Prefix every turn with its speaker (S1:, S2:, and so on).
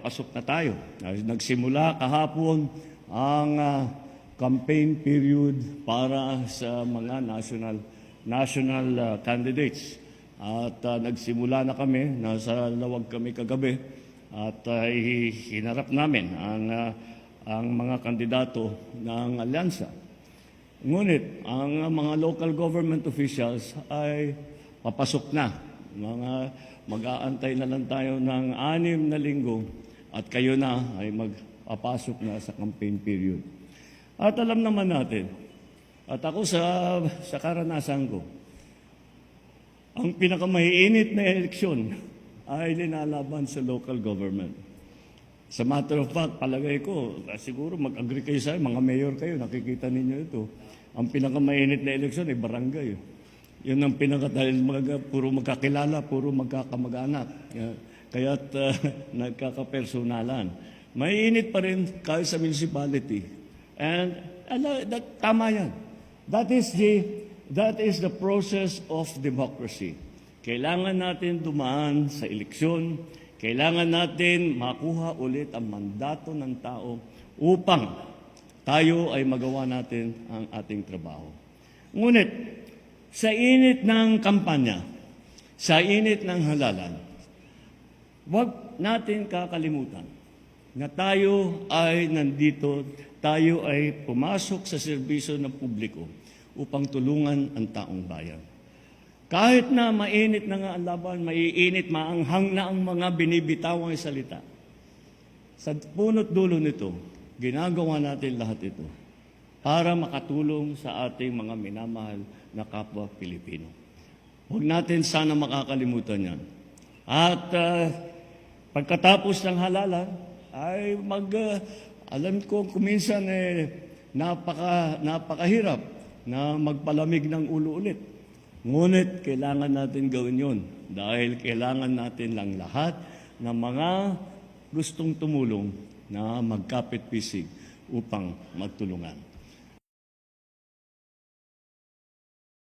S1: Pasok na tayo. Nagsimula kahapon ang campaign period para sa mga national candidates. At nagsimula na kami, nasa lawag kami kagabi at hinarap namin ang mga kandidato ng alyansa. Ngunit ang mga local government officials ay papasok na. Mag-aantay na lang tayo ng 6 na linggo at kayo na ay magpapasok na sa campaign period. At alam naman natin, at ako sa karanasan ko, ang pinakamaiinit na eleksyon ay linalaban sa local government. Sa matter of fact, palagay ko, siguro mag-agree kayo sa mga mayor kayo, nakikita ninyo ito. Ang pinakamainit na eleksyon ay barangay. Yun ang dahil puro magkakilala, puro magkakamag-anak. Kaya't nagkakapersonalan. Mainit pa rin kahit sa municipality. And tama yan. That is the process of democracy. Kailangan natin dumaan sa eleksyon. Kailangan natin makuha ulit ang mandato ng tao upang tayo ay magawa natin ang ating trabaho. Ngunit, sa init ng kampanya, sa init ng halalan, huwag natin kakalimutan na tayo ay nandito, tayo ay pumasok sa serbisyo ng publiko upang tulungan ang taong bayan. Kahit na mainit na nga ang laban, maiinit, maanghang na ang mga binibitawang salita. Sa punot dulo nito, ginagawa natin lahat ito para makatulong sa ating mga minamahal na kapwa Pilipino. Huwag natin sana makakalimutan yan. At pagkatapos ng halalan, ay alam ko kuminsan napakahirap na magpalamig ng ulo ulit. Ngunit kailangan natin gawin yun dahil kailangan natin lang lahat ng mga gustong tumulong na magkapit-pisig upang magtulungan.